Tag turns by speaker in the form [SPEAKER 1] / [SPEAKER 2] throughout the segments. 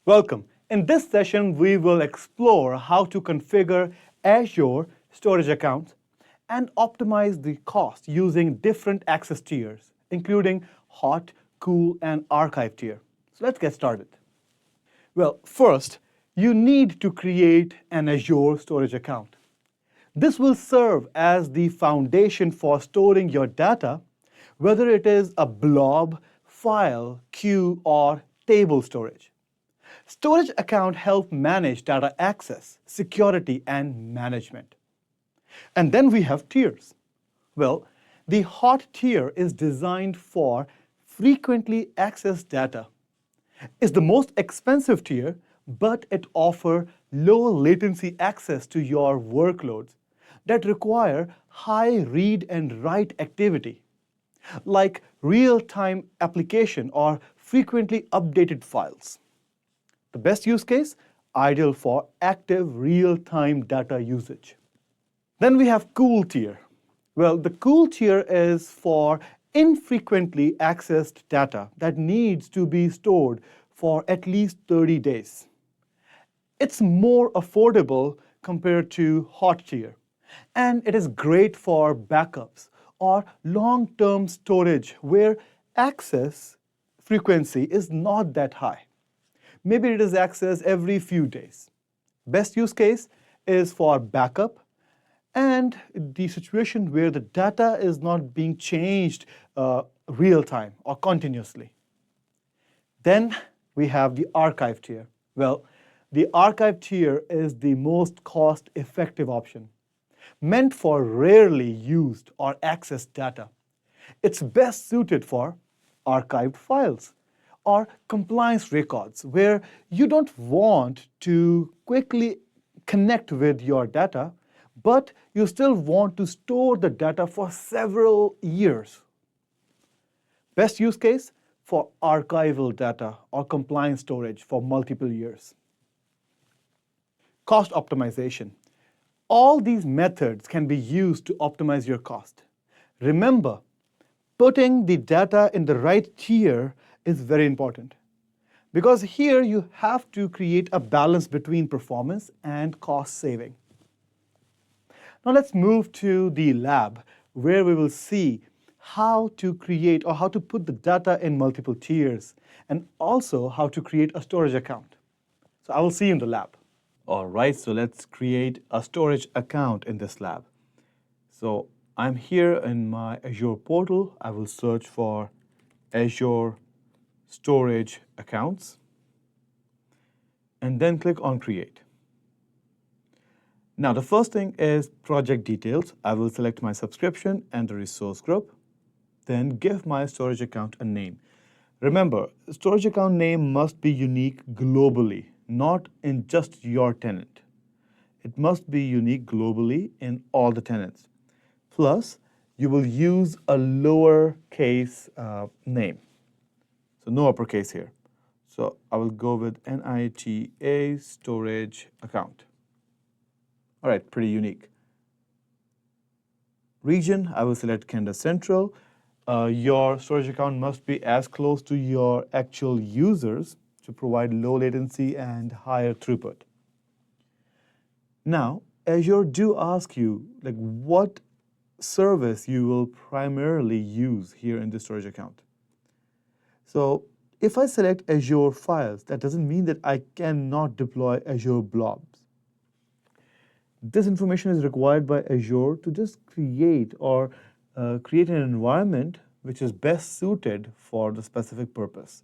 [SPEAKER 1] Welcome. In this session, we will explore how to configure Azure Storage Accounts and optimize the cost using different access tiers, including hot, cool, and archive tier. So let's get started. Well, first, you need to create an Azure Storage Account. This will serve as the foundation for storing your data, whether it is a blob, file, queue, or table storage. Storage accounts help manage data access, security, and management. And then we have tiers. Well, the hot tier is designed for frequently accessed data. It's the most expensive tier, but it offers low latency access to your workloads that require high read and write activity, like real-time application or frequently updated files. The best use case, ideal for active real-time data usage. Then we have cool tier. Well, the cool tier is for infrequently accessed data that needs to be stored for at least 30 days. It's more affordable compared to hot tier, and it is great for backups or long-term storage where access frequency is not that high. Maybe it is accessed every few days. Best use case is for backup and the situation where the data is not being changed real time or continuously. Then we have the archive tier. Well, the archive tier is the most cost-effective option, meant for rarely used or accessed data. It's best suited for archived files or compliance records where you don't want to quickly connect with your data, but you still want to store the data for several years. Best use case for archival data or compliance storage for multiple years. Cost optimization. All these methods can be used to optimize your cost. Remember, putting the data in the right tier is very important, because here you have to create a balance between performance and cost saving. Now let's move to the lab, where we will see how to create or how to put the data in multiple tiers, and also how to create a storage account. So I will see you in the lab. All right, so let's create a storage account in this lab. So I'm here in my Azure portal. I will search for Azure Storage Accounts, and then click on Create. Now, the first thing is project details. I will select my subscription and the resource group, then give my storage account a name. Remember, storage account name must be unique globally, not in just your tenant. It must be unique globally in all the tenants. Plus, you will use a lowercase name. So no uppercase here. So I will go with NITA storage account. All right, pretty unique. Region, I will select Canada Central. Your storage account must be as close to your actual users to provide low latency and higher throughput. Now, Azure do ask you what service you will primarily use here in the storage account. So if I select Azure Files, that doesn't mean that I cannot deploy Azure Blobs. This information is required by Azure to just create an environment which is best suited for the specific purpose.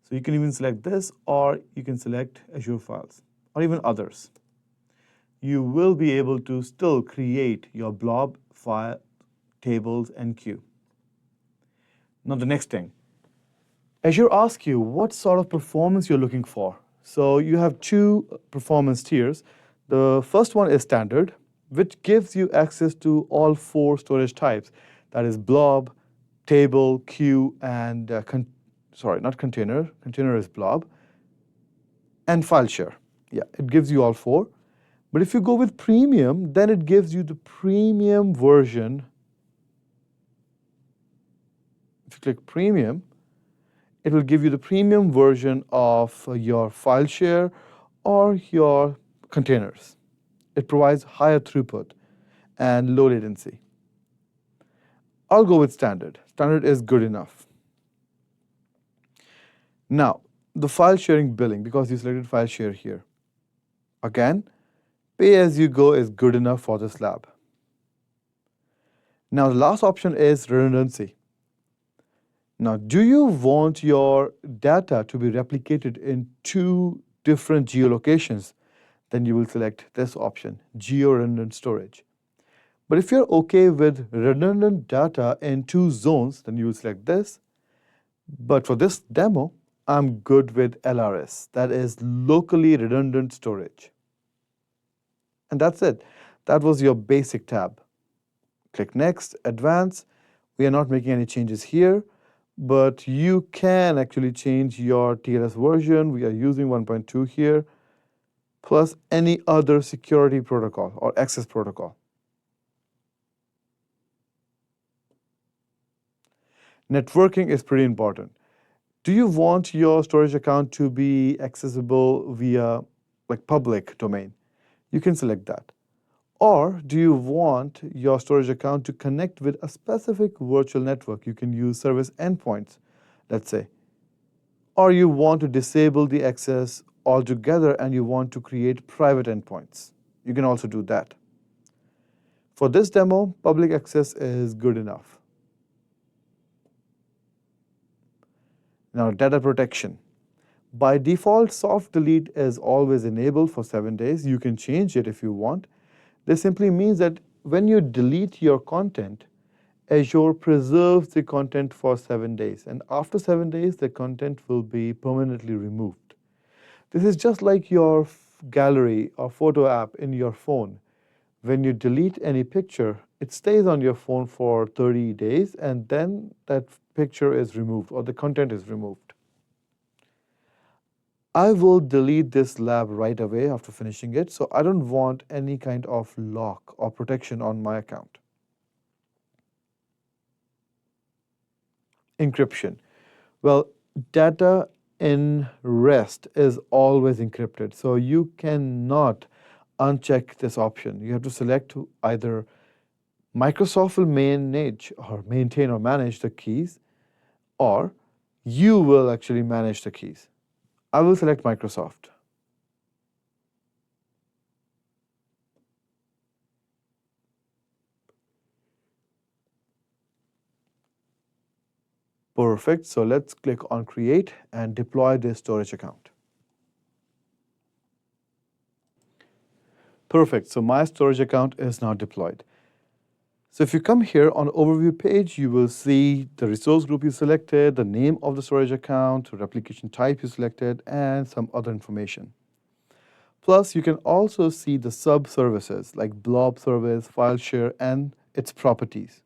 [SPEAKER 1] So you can even select this, or you can select Azure Files, or even others. You will be able to still create your blob, file, tables, and queue. Now the next thing. Azure asks you what sort of performance you're looking for. So you have two performance tiers. The first one is standard, which gives you access to all four storage types. That is blob, table, queue, and not container. Container is blob. And file share. Yeah, it gives you all four. But if you go with premium, then it gives you the premium version. If you click premium, It will give you the premium version of your file share or your containers. It provides higher throughput and low latency. I'll go with standard. Standard is good enough. Now, the file sharing billing, because you selected file share here. Again, pay as you go is good enough for this lab. Now, the last option is redundancy. Now, do you want your data to be replicated in 2 different geolocations? Then you will select this option, geo-redundant storage. But if you're okay with redundant data in 2 zones, then you will select this. But for this demo, I'm good with LRS, that is locally redundant storage. And that's it. That was your basic tab. Click Next, Advanced. We are not making any changes here, but you can actually change your TLS version. We are using 1.2 here, plus any other security protocol or access protocol. Networking is pretty important. Do you want your storage account to be accessible via public domain? You can select that. Or do you want your storage account to connect with a specific virtual network? You can use service endpoints, let's say. Or you want to disable the access altogether and you want to create private endpoints. You can also do that. For this demo, public access is good enough. Now, data protection. By default, soft delete is always enabled for 7 days. You can change it if you want. This simply means that when you delete your content, Azure preserves the content for 7 days. And after 7 days, the content will be permanently removed. This is just like your gallery or photo app in your phone. When you delete any picture, it stays on your phone for 30 days, and then that picture is removed or the content is removed. I will delete this lab right away after finishing it, so I don't want any kind of lock or protection on my account. Encryption. Well, data in REST is always encrypted, so you cannot uncheck this option. You have to select either Microsoft will maintain or manage the keys, or you will actually manage the keys. I will select Microsoft. Perfect. So let's click on Create and deploy this storage account. Perfect. So my storage account is now deployed. So if you come here on the overview page, you will see the resource group you selected, the name of the storage account, replication type you selected, and some other information. Plus, you can also see the sub-services like blob service, file share, and its properties.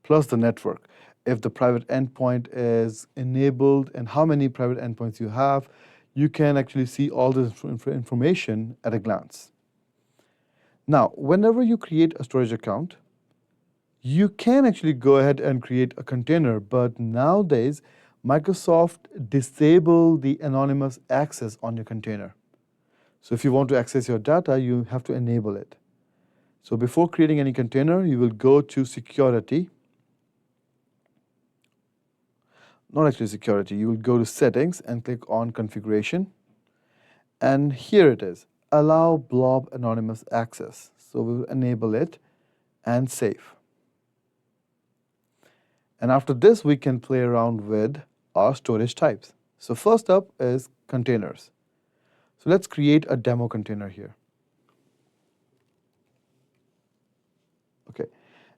[SPEAKER 1] Plus the network. If the private endpoint is enabled and how many private endpoints you have, you can actually see all this information at a glance. Now, whenever you create a storage account, you can actually go ahead and create a container, but nowadays, Microsoft disabled the anonymous access on your container. So if you want to access your data, you have to enable it. So before creating any container, you will go to Security. Not actually Security, you will go to Settings and click on Configuration. And here it is, Allow Blob Anonymous Access. So we'll enable it and save. And after this, we can play around with our storage types. So first up is containers. So let's create a demo container here. Okay,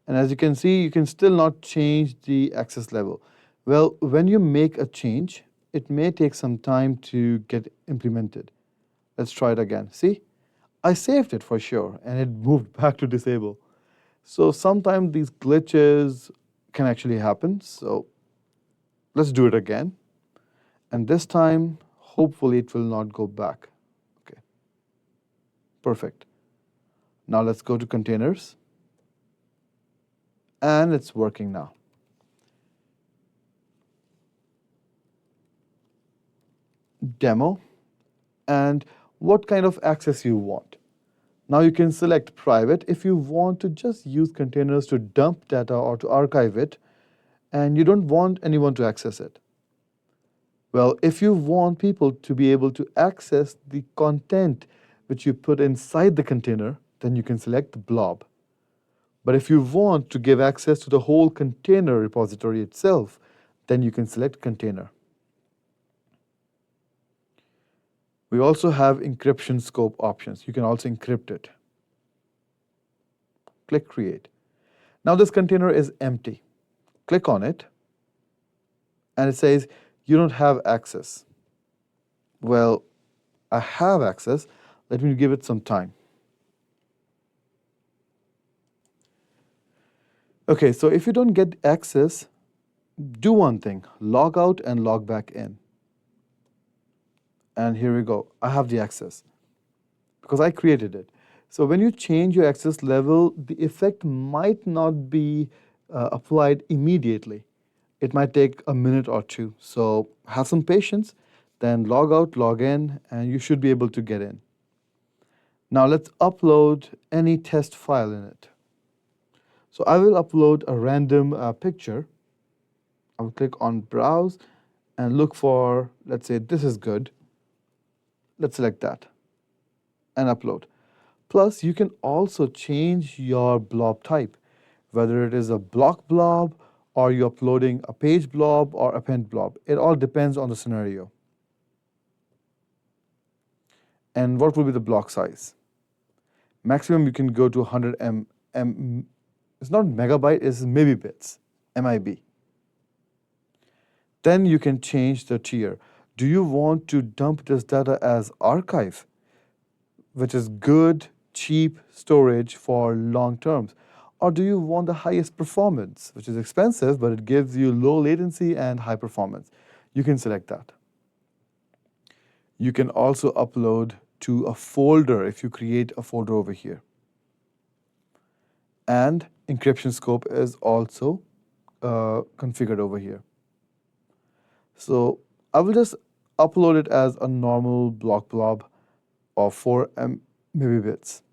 [SPEAKER 1] and as you can see, you can still not change the access level. Well, when you make a change, it may take some time to get implemented. Let's try it again. See, I saved it for sure, and it moved back to disable. So sometimes these glitches can actually happen. So let's do it again. And this time, hopefully it will not go back. Okay, perfect. Now let's go to containers. And it's working now. demo, and what kind of access you want. Now you can select private if you want to just use containers to dump data or to archive it, and you don't want anyone to access it. Well, if you want people to be able to access the content which you put inside the container, then you can select blob. But if you want to give access to the whole container repository itself, then you can select container. We also have encryption scope options. You can also encrypt it. Click Create. Now this container is empty. Click on it, and it says you don't have access. Well, I have access. Let me give it some time. Okay, so if you don't get access, do one thing, log out and log back in. And here we go, I have the access because I created it. So when you change your access level, the effect might not be applied immediately. It might take a minute or two. So have some patience, then log out, log in, and you should be able to get in. Now let's upload any test file in it. So I will upload a random picture. I will click on Browse and look for, let's say this is good. Let's select that and upload. Plus, you can also change your blob type, whether it is a block blob or you're uploading a page blob or append blob. It all depends on the scenario. And what will be the block size? Maximum you can go to 100 M. It's not megabyte, it's maybe bits, MIB. Then you can change the tier. Do you want to dump this data as archive, which is good, cheap storage for long terms? Or do you want the highest performance, which is expensive, but it gives you low latency and high performance? You can select that. You can also upload to a folder if you create a folder over here. And encryption scope is also configured over here. So I will just upload it as a normal block blob of 4 MB bits.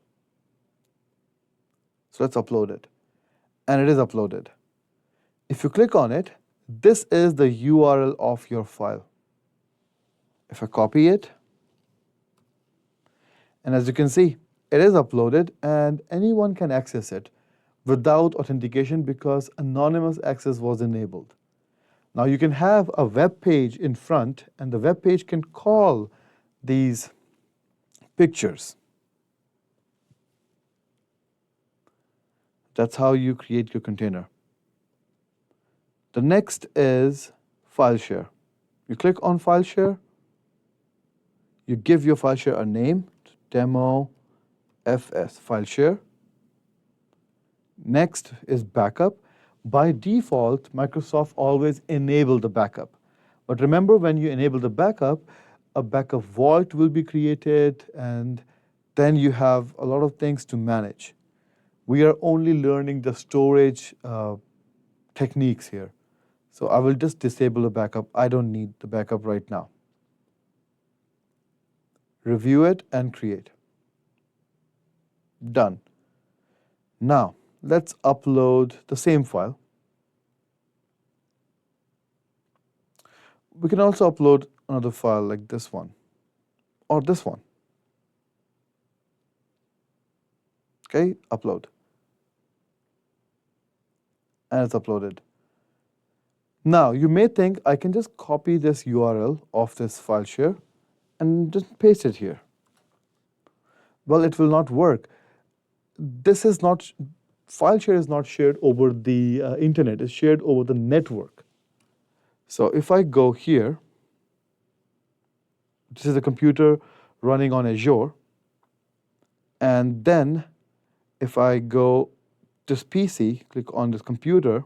[SPEAKER 1] So let's upload it. And it is uploaded. If you click on it, this is the URL of your file. If I copy it, and as you can see, it is uploaded and anyone can access it without authentication because anonymous access was enabled. Now you can have a web page in front and the web page can call these pictures. That's how you create your container. The next is file share. You click on file share. You give your file share a name, demo fs file share. Next is backup. By default, Microsoft always enable the backup. But remember, when you enable the backup, a backup vault will be created, and then you have a lot of things to manage. We are only learning the storage techniques here. So I will just disable the backup. I don't need the backup right now. Review it and create. Done. Now, let's upload the same file. We can also upload another file like this one or this one. Okay, upload. And it's uploaded. Now, you may think I can just copy this URL of this file share and just paste it here. Well, it will not work. This is not, file share is not shared over the internet, it's shared over the network. So if I go here, this is a computer running on Azure, and then if I go this PC, click on this computer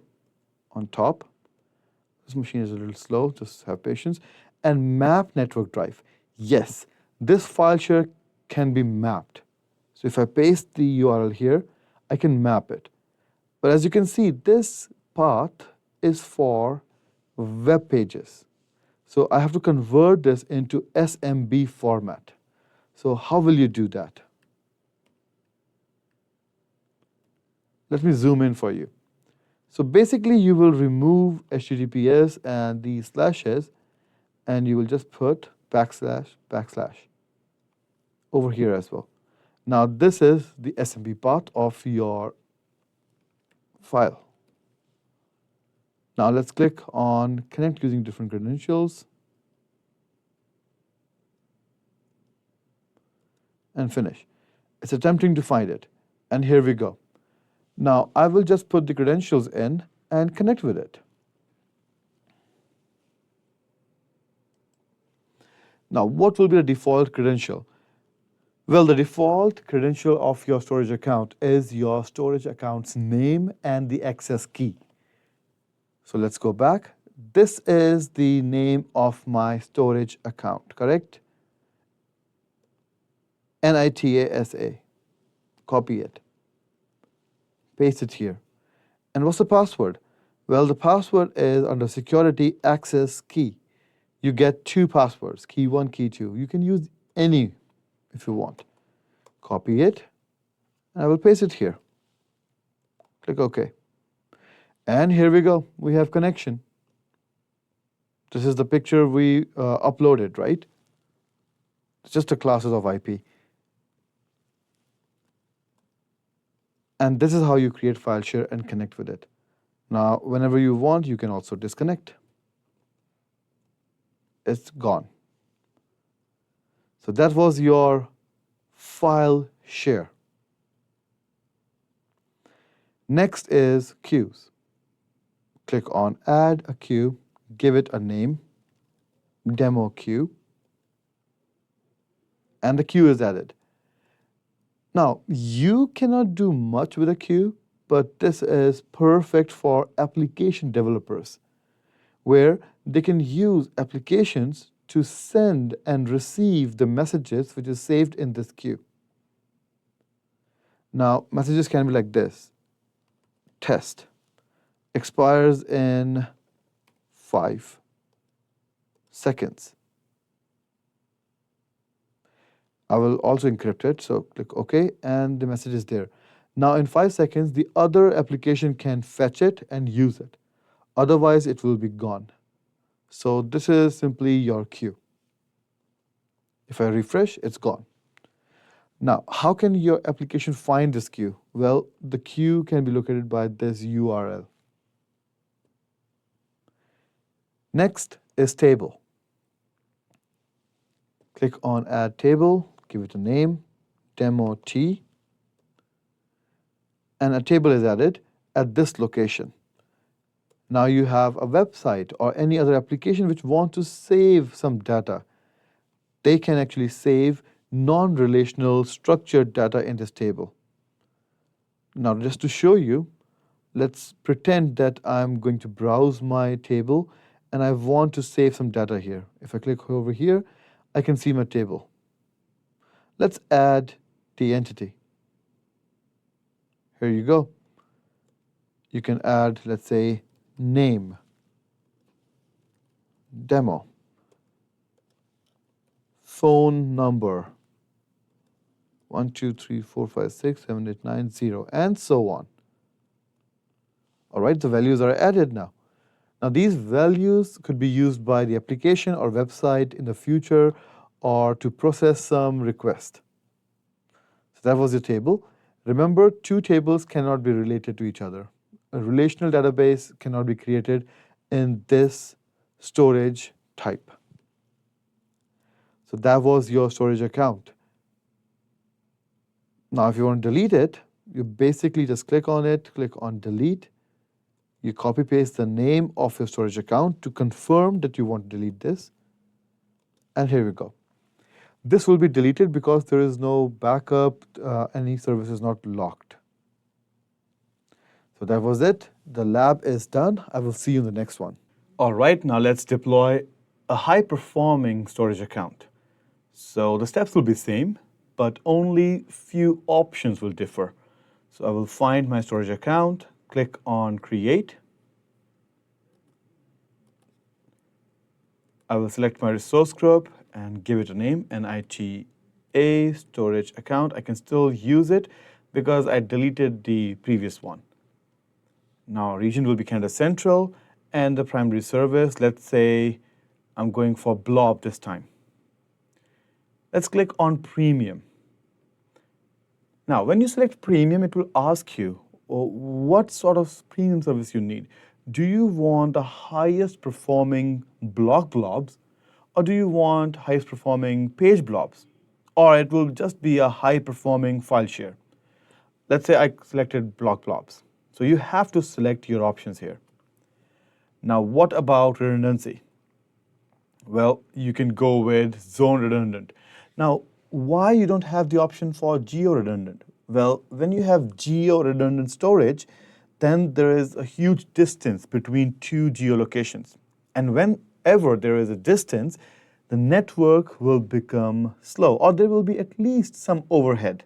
[SPEAKER 1] on top, this machine is a little slow, just have patience, and map network drive. Yes, this file share can be mapped. So if I paste the URL here, I can map it. But as you can see, this path is for web pages. So I have to convert this into SMB format. So how will you do that? Let me zoom in for you. So basically you will remove HTTPS and these slashes, and you will just put backslash, backslash over here as well. Now this is the SMB path of your file. Now let's click on connect using different credentials and finish. It's attempting to find it, and here we go. Now I will just put the credentials in and connect with it. Now what will be the default credential? Well, the default credential of your storage account is your storage account's name and the access key. So let's go back. This is the name of my storage account, correct? NITASA. Copy it. Paste it here. And what's the password? Well, the password is under security access key. You get two passwords, key 1, key 2. You can use any if you want. Copy it, and I will paste it here. Click OK. And here we go. We have connection. This is the picture we uploaded, right? It's just the classes of IP. And this is how you create file share and connect with it. Now, whenever you want, you can also disconnect. It's gone. So that was your file share. Next is queues. Click on add a queue, give it a name, demo queue, and the queue is added. Now, you cannot do much with a queue, but this is perfect for application developers, where they can use applications to send and receive the messages which is saved in this queue. Now, messages can be like this. Test expires in 5 seconds. I will also encrypt it, so click OK, and the message is there. Now, in 5 seconds, the other application can fetch it and use it. Otherwise, it will be gone. So this is simply your queue. If I refresh, it's gone. Now, how can your application find this queue? Well, the queue can be located by this URL. Next is table. Click on add table, give it a name, demo T, and a table is added at this location. Now you have a website or any other application which want to save some data. They can actually save non-relational structured data in this table. Now, just to show you, let's pretend that I'm going to browse my table and I want to save some data here. If I click over here, I can see my table. Let's add the entity. Here you go. You can add, let's say, name, demo, phone number, 1, 2, 3, 4, 5, 6, 7, 8, 9, 0, and so on. All right, the values are added now. Now, these values could be used by the application or website in the future or to process some request. So that was your table. Remember, two tables cannot be related to each other. A relational database cannot be created in this storage type. So that was your storage account. Now, if you want to delete it, you basically just click on it, click on delete. You copy paste the name of your storage account to confirm that you want to delete this. And here we go. This will be deleted because there is no backup, any service is not locked. So that was it. The lab is done. I will see you in the next one. All right, now let's deploy a high-performing storage account. So the steps will be same, but only few options will differ. So I will find my storage account, click on Create. I will select my resource group and give it a name, NITA storage account. I can still use it because I deleted the previous one. Now region will be Canada Central, and the primary service, let's say I'm going for blob this time. Let's click on premium. Now, when you select premium, it will ask you what sort of premium service you need. Do you want the highest performing block blobs, or do you want highest performing page blobs? Or it will just be a high performing file share. Let's say I selected block blobs. So you have to select your options here. Now, what about redundancy? Well, you can go with zone redundant. Now, why you don't have the option for geo redundant? Well, when you have geo redundant storage, then there is a huge distance between two geolocations. And whenever there is a distance, the network will become slow, or there will be at least some overhead.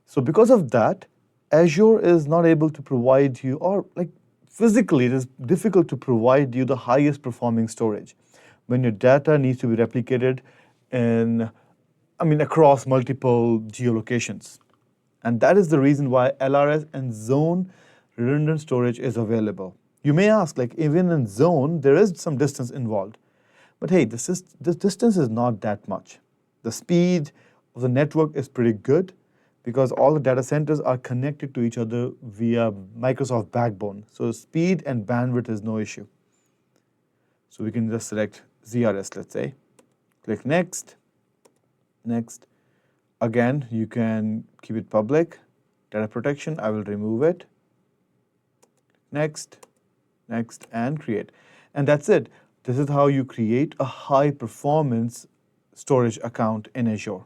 [SPEAKER 1] So because of that, Azure is not able to provide you, or like physically, it is difficult to provide you the highest performing storage when your data needs to be replicated across multiple geolocations. And that is the reason why LRS and zone redundant storage is available. You may ask, like, even in zone, there is some distance involved. But hey, this distance is not that much. The speed of the network is pretty good because all the data centers are connected to each other via Microsoft Backbone. So speed and bandwidth is no issue. So we can just select ZRS, let's say. Click Next. Next. Again, you can keep it public. Data protection, I will remove it. Next, next, and create. And that's it. This is how you create a high performance storage account in Azure.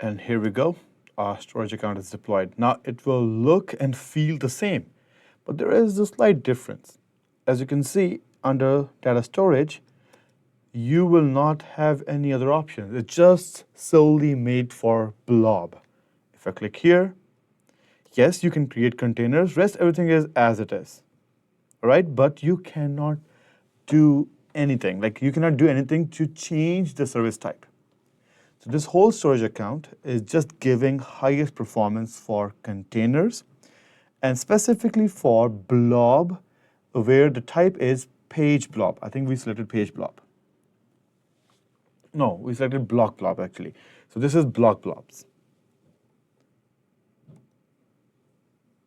[SPEAKER 1] And here we go. Our storage account is deployed. Now it will look and feel the same, but there is a slight difference. As you can see, under data storage, you will not have any other options. It's just solely made for blob. If I click here, yes, you can create containers. Rest everything is as it is. All right, but you cannot do anything. Like you cannot do anything to change the service type. So this whole storage account is just giving highest performance for containers and specifically for blob, where the type is page blob. I think we selected page blob. No, we selected block blob actually. So this is block blobs.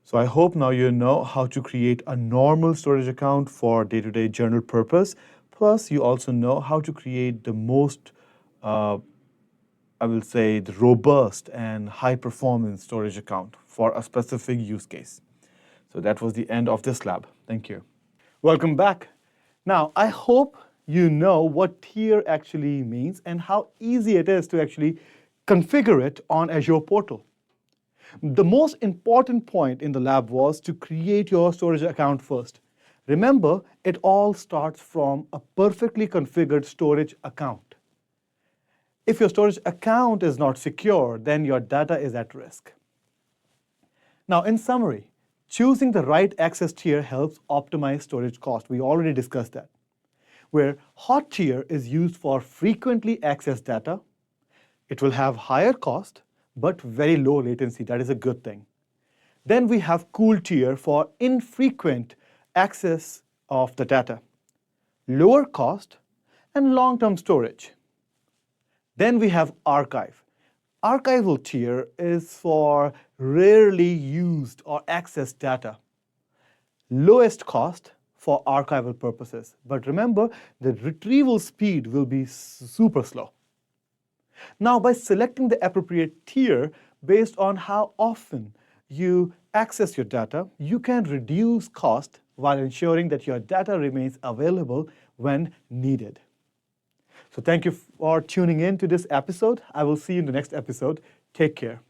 [SPEAKER 1] So I hope now you know how to create a normal storage account for day-to-day general purpose. Plus, you also know how to create the most, the robust and high-performance storage account for a specific use case. So that was the end of this lab. Thank you. Welcome back. Now, I hope you know what tier actually means and how easy it is to actually configure it on Azure portal. The most important point in the lab was to create your storage account first. Remember, it all starts from a perfectly configured storage account. If your storage account is not secure, then your data is at risk. Now, in summary, choosing the right access tier helps optimize storage cost. We already discussed that. Where hot tier is used for frequently accessed data, it will have higher cost, but very low latency. That is a good thing. Then we have cool tier for infrequent access of the data, lower cost, and long-term storage. Then we have archive. Archival tier is for rarely used or accessed data, lowest cost for archival purposes. But remember, the retrieval speed will be super slow. Now, by selecting the appropriate tier based on how often you access your data, you can reduce cost while ensuring that your data remains available when needed. So thank you for tuning in to this episode. I will see you in the next episode. Take care.